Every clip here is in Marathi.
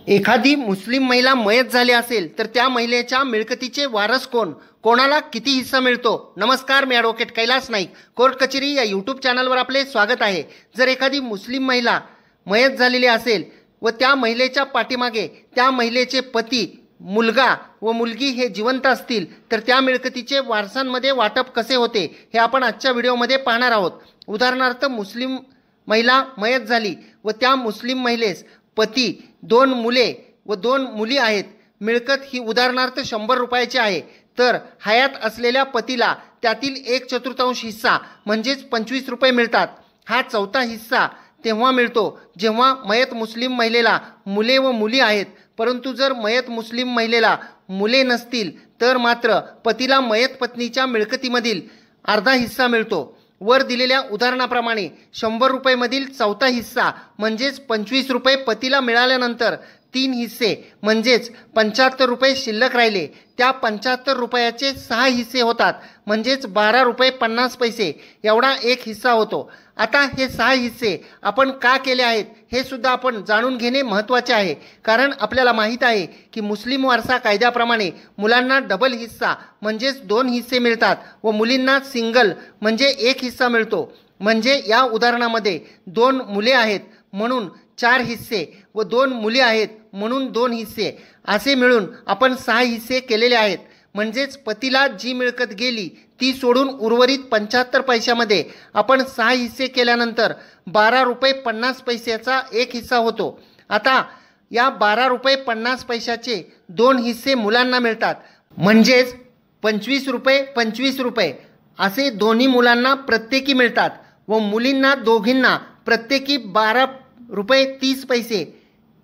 एखादी मुस्लिम महिला मयत झाली असेल तर त्या महिलेच्या मिळकतीचे वारस कोण, कोणाला किती हिस्सा मिळतो? नमस्कार, मी ॲडव्होकेट कैलास नाईक, कोर्ट कचेरी या यूट्यूब चॅनलवर आपले स्वागत आहे. जर एखादी मुस्लिम महिला मयत झालेली असेल व त्या महिलेच्या पाठीमागे त्या महिलेचे पती, मुलगा व मुलगी हे जिवंत असतील तर त्या मिळकतीचे वारसांमध्ये वाटप कसे होते हे आपण आजच्या व्हिडिओमध्ये पाहणार आहोत. उदाहरणार्थ, मुस्लिम महिला मयत झाली व त्या मुस्लिम महिलेस पती, 2 मुले व 2 मुली आहेत. मिळकत ही उदाहरणार्थ 100 रुपयाची आहे. तर हयात असलेल्या पतीला त्यातील 1/4 हिस्सा म्हणजेच 25 रुपये मिळतात. हा चौथा हिस्सा तेव्हा मिळतो जेव्हा मयत मुस्लिम महिलेला मुले व मुली आहेत. परंतु जर मयत मुस्लिम महिलेला मुले नसतील तर मात्र पतीला मयत पत्नीच्या मिळकतीमधील अर्धा हिस्सा मिळतो. वर दिलेल्या उदाहरणाप्रमाणे 100 रुपयेमधील चौथा हिस्सा म्हणजेच 25 रुपये पतीला मिळाल्यानंतर 3 हिस्से म्हणजेच 75 रुपये शिल्लक राहिले. त्या 75 रुपयाचे 6 हिस्से होतात म्हणजेच 12 रुपये 50 पैसे एवढा एक हिस्सा होतो. आता हे 6 हिस्से आपण का केले आहेत हे सुद्धा आपण जाणून घेणे महत्त्वाचे आहे. कारण आपल्याला माहीत आहे की मुस्लिम वारसा कायद्याप्रमाणे मुलांना डबल हिस्सा म्हणजेच 2 हिस्से मिळतात व मुलींना सिंगल म्हणजे 1 हिस्सा मिळतो. म्हणजे या उदाहरणामध्ये 2 मुले आहेत म्हणून 4 हिस्से व 2 मुली आहेत म्हणून 2 हिस्से असे मिळून आपण 6 हिस्से केलेले आहेत. म्हणजेच पतीला जी मिळकत गेली ती सोडून उर्वरित 75 पैशामध्ये आपण 6 हिस्से केल्यानंतर 12 रुपये 50 पैशाचा एक हिस्सा होतो. आता या 12 रुपये 50 पैशाचे 2 हिस्से मुलांना मिळतात म्हणजेच 25 रुपये 25 रुपये असे दोन्ही मुलांना प्रत्येकी मिळतात व मुलींना दोघींना प्रत्येकी 12 रुपये 30 पैसे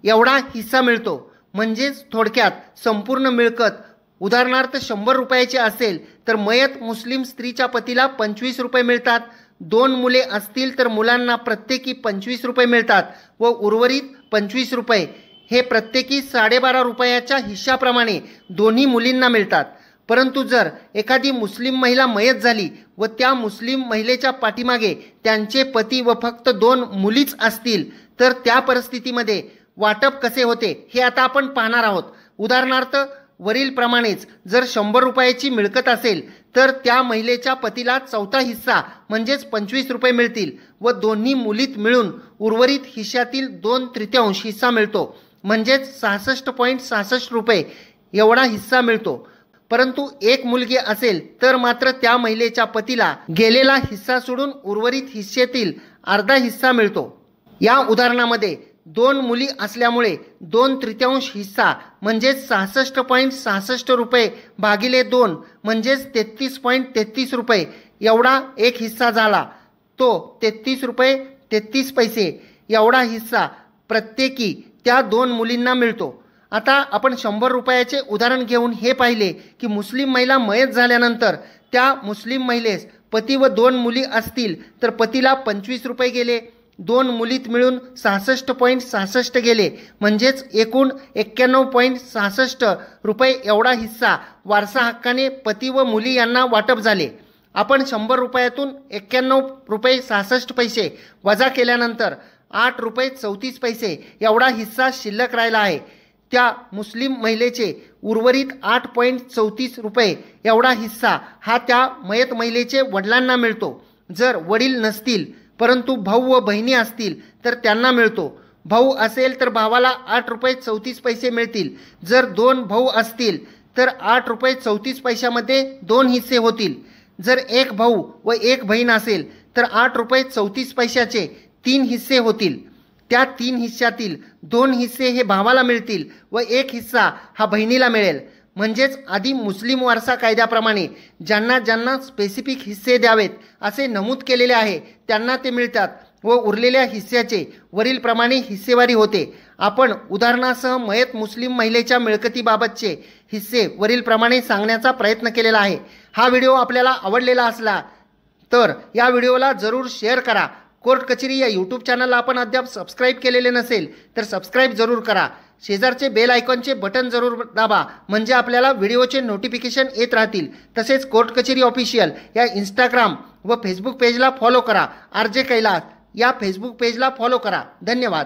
एवढा हिस्सा मिळतो. म्हणजेच थोडक्यात संपूर्ण मिळकत उदाहरणार्थ 100 रुपयाची असेल तर मयत मुस्लिम स्त्रीच्या पतीला 25 रुपये मिळतात. 2 मुले असतील तर मुलांना प्रत्येकी 25 रुपये मिळतात व उर्वरित 25 रुपये हे प्रत्येकी 12.5 रुपयाच्या हिश्शाप्रमाणे दोन्ही मुलींना मिळतात. परंतु जर एखादी मुस्लिम महिला मयत झाली व त्या मुस्लिम महिलेच्या पाठीमागे त्यांचे पती व फक्त 2 मुलीच असतील तर त्या परिस्थितीमध्ये वाटप कसे होते हे आता आपण पाहणार आहोत. उदाहरणार्थ, वरील प्रमाणेच जर 100 रुपयाची मिळकत असेल तर त्या महिलेच्या पतीला चौथा हिस्सा म्हणजेच 25 रुपये मिळतील व दोन्ही मुलीत मिळून उर्वरित हिश्श्यातील 2/3 हिस्सा मिळतो म्हणजेच 66.66 रुपये एवढा हिस्सा मिळतो. परंतु एक मुलगी असेल तर मात्र त्या महिलेच्या पतीला गेलेला हिस्सा सोडून उर्वरित हिस्सेतील अर्धा हिस्सा मिळतो. या उदाहरणामध्ये 2 मुली असल्यामुळे 2/3 हिस्सा म्हणजेच 66.66 रुपये भागिले 2 म्हणजेच 33.33 रुपये एवढा एक हिस्सा झाला. तो 33 रुपये 33 पैसे एवढा हिस्सा प्रत्येकी त्या 2 मुलींना मिळतो. आता आपण 100 रुपयाचे उदाहरण घेऊन हे पाहिले की मुस्लिम महिला मयत झाल्यानंतर त्या मुस्लिम महिलेस पती व 2 मुली असतील तर पतीला 25 रुपये गेले, 2 मुलीत मिळून 66.66 गेले म्हणजेच एकूण 91.66 रुपये एवढा हिस्सा वारसा हक्काने पती व मुली यांना वाटप झाले. आपण 100 रुपयातून 91 रुपये 66 पैसे वजा केल्यानंतर 8 रुपये 34 पैसे एवढा हिस्सा शिल्लक राहिला आहे. त्या मुस्लिम महिलेचे उर्वरित 8.34 रुपये एवढा हिस्सा हा त्या मयत महिलेचे वडिलांना मिळतो. जर वडील नसतील परंतु भाऊ व बहिणी असतील तर त्यांना मिळतो. भाऊ असेल तर भावाला 8 रुपये 34 पैसे मिळतील. जर 2 भाऊ असतील तर 8 रुपये 34 पैशामध्ये 2 हिस्से होतील. जर 1 भाऊ व 1 बहीण असेल तर 8 रुपये 34 पैशाचे 3 हिस्से होतील. त्या 3 हिस्स्यातील 2 हिस्से हे भावाला मिळतील व 1 हिस्सा हा बहिणीला मिळेल. म्हणजेच आधी मुस्लिम वारसा कायद्याप्रमाणे ज्यांना ज्यांना स्पेसिफिक हिस्से द्यावेत असे नमूद केलेले आहे त्यांना ते मिळतात व उरलेल्या हिस्स्याचे वरीलप्रमाणे हिस्सेवारी होते. आपण उदाहरणासह मयत मुस्लिम महिलेच्या मिळकतीबाबतचे हिस्से वरीलप्रमाणे सांगण्याचा प्रयत्न केलेला आहे. हा व्हिडिओ आपल्याला आवडलेला असला तर या व्हिडिओला जरूर शेअर करा. कोर्ट कचेरी या यूट्यूब चॅनलला आपण अद्याप सबस्क्राईब केलेले नसेल तर सबस्क्राईब जरूर करा. शेजारचे बेल आयकॉनचे बटन जरूर दाबा म्हणजे आपल्याला व्हिडिओचे नोटिफिकेशन येत राहतील. तसेच कोर्ट कचेरी ऑफिशियल या इंस्टाग्राम व फेसबुक पेजला फॉलो करा. RJ कैलास या फेसबुक पेजला फॉलो करा. धन्यवाद.